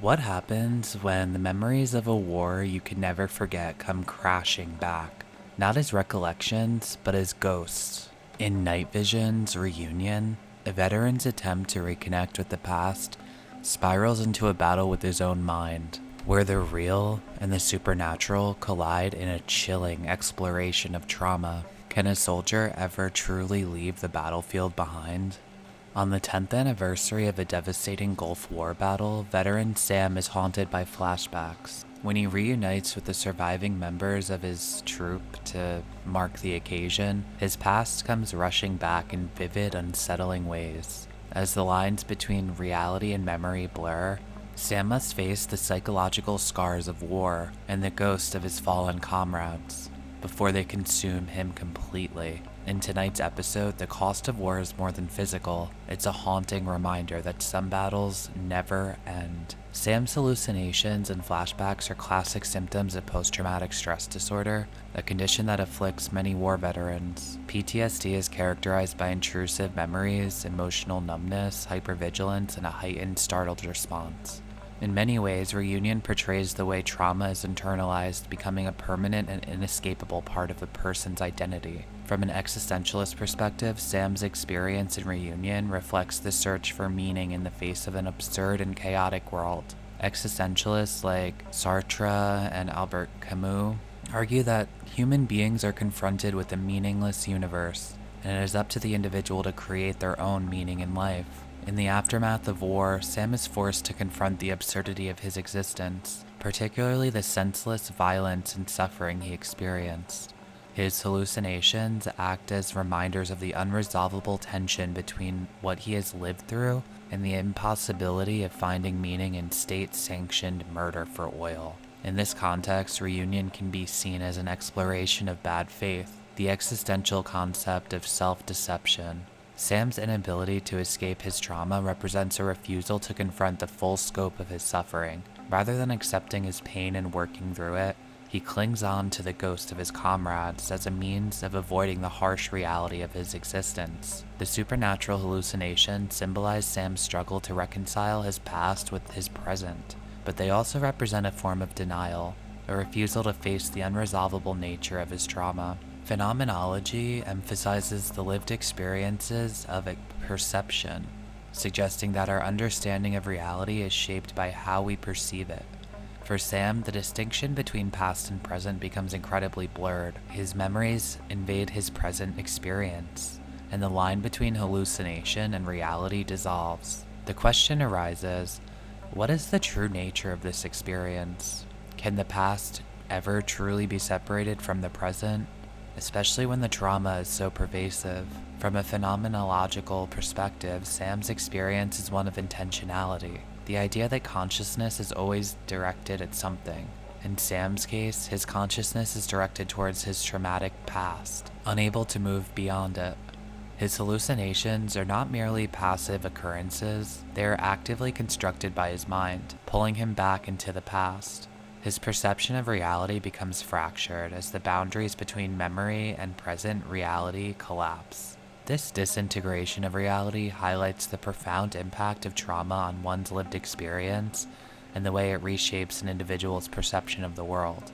What happens when the memories of a war you could never forget come crashing back? Not as recollections, but as ghosts. In Night Vision's Reunion, a veteran's attempt to reconnect with the past spirals into a battle with his own mind, where the real and the supernatural collide in a chilling exploration of trauma. Can a soldier ever truly leave the battlefield behind? On the 10th anniversary of a devastating Gulf War battle, veteran Sam is haunted by flashbacks. When he reunites with the surviving members of his troop to mark the occasion, his past comes rushing back in vivid, unsettling ways. As the lines between reality and memory blur, Sam must face the psychological scars of war and the ghost of his fallen comrades before they consume him completely. In tonight's episode, the cost of war is more than physical. It's a haunting reminder that some battles never end. Sam's hallucinations and flashbacks are classic symptoms of post-traumatic stress disorder, a condition that afflicts many war veterans. PTSD is characterized by intrusive memories, emotional numbness, hypervigilance, and a heightened startled response. In many ways, Reunion portrays the way trauma is internalized, becoming a permanent and inescapable part of a person's identity. From an existentialist perspective, Sam's experience in Reunion reflects the search for meaning in the face of an absurd and chaotic world. Existentialists like Sartre and Albert Camus argue that human beings are confronted with a meaningless universe, and it is up to the individual to create their own meaning in life. In the aftermath of war, Sam is forced to confront the absurdity of his existence, particularly the senseless violence and suffering he experienced. His hallucinations act as reminders of the unresolvable tension between what he has lived through and the impossibility of finding meaning in state-sanctioned murder for oil. In this context, Reunion can be seen as an exploration of bad faith, the existential concept of self-deception. Sam's inability to escape his trauma represents a refusal to confront the full scope of his suffering. Rather than accepting his pain and working through it, he clings on to the ghost of his comrades as a means of avoiding the harsh reality of his existence. The supernatural hallucinations symbolize Sam's struggle to reconcile his past with his present, but they also represent a form of denial, a refusal to face the unresolvable nature of his trauma. Phenomenology emphasizes the lived experiences of a perception, suggesting that our understanding of reality is shaped by how we perceive it. For Sam, the distinction between past and present becomes incredibly blurred. His memories invade his present experience, and the line between hallucination and reality dissolves. The question arises, what is the true nature of this experience? Can the past ever truly be separated from the present? Especially when the trauma is so pervasive. From a phenomenological perspective, Sam's experience is one of intentionality, the idea that consciousness is always directed at something. In Sam's case, his consciousness is directed towards his traumatic past, unable to move beyond it. His hallucinations are not merely passive occurrences, they are actively constructed by his mind, pulling him back into the past. His perception of reality becomes fractured as the boundaries between memory and present reality collapse. This disintegration of reality highlights the profound impact of trauma on one's lived experience and the way it reshapes an individual's perception of the world.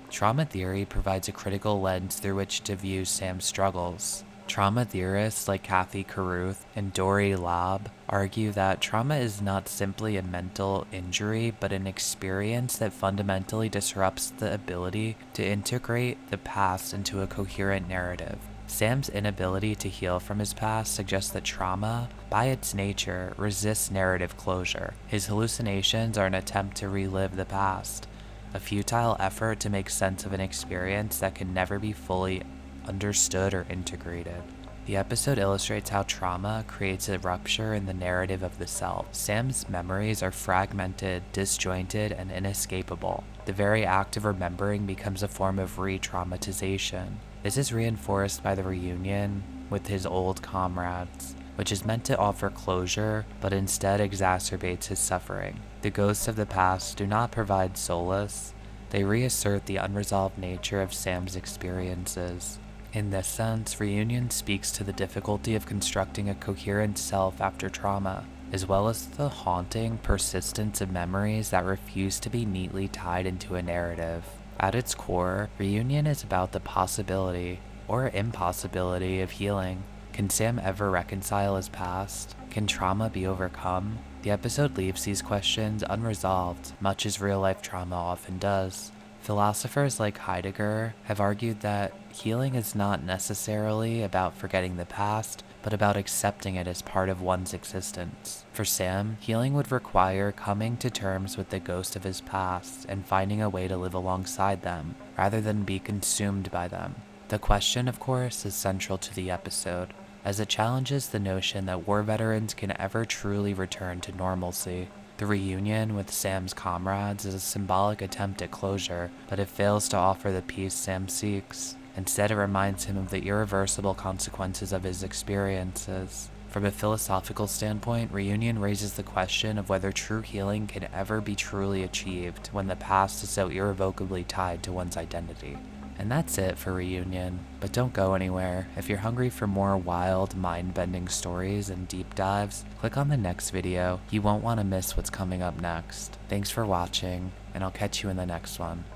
Trauma theory provides a critical lens through which to view Sam's struggles. Trauma theorists like Kathy Carruth and Dory Laub argue that trauma is not simply a mental injury, but an experience that fundamentally disrupts the ability to integrate the past into a coherent narrative. Sam's inability to heal from his past suggests that trauma, by its nature, resists narrative closure. His hallucinations are an attempt to relive the past, a futile effort to make sense of an experience that can never be fully understood or integrated. The episode illustrates how trauma creates a rupture in the narrative of the self. Sam's memories are fragmented, disjointed, and inescapable. The very act of remembering becomes a form of re-traumatization. This is reinforced by the reunion with his old comrades, which is meant to offer closure, but instead exacerbates his suffering. The ghosts of the past do not provide solace, they reassert the unresolved nature of Sam's experiences. In this sense, Reunion speaks to the difficulty of constructing a coherent self after trauma. as well as the haunting persistence of memories that refuse to be neatly tied into a narrative. At its core, Reunion is about the possibility or impossibility of healing. Can Sam ever reconcile his past? Can trauma be overcome? The episode leaves these questions unresolved, much as real life trauma often does. Philosophers like Heidegger have argued that healing is not necessarily about forgetting the past, but about accepting it as part of one's existence. For Sam, healing would require coming to terms with the ghost of his past and finding a way to live alongside them, rather than be consumed by them. The question, of course, is central to the episode, as it challenges the notion that war veterans can ever truly return to normalcy. The reunion with Sam's comrades is a symbolic attempt at closure, but it fails to offer the peace Sam seeks. Instead, it reminds him of the irreversible consequences of his experiences. From a philosophical standpoint, Reunion raises the question of whether true healing can ever be truly achieved when the past is so irrevocably tied to one's identity. And that's it for Reunion, but don't go anywhere. If you're hungry for more wild, mind-bending stories and deep dives, click on the next video. You won't want to miss what's coming up next. Thanks for watching, and I'll catch you in the next one.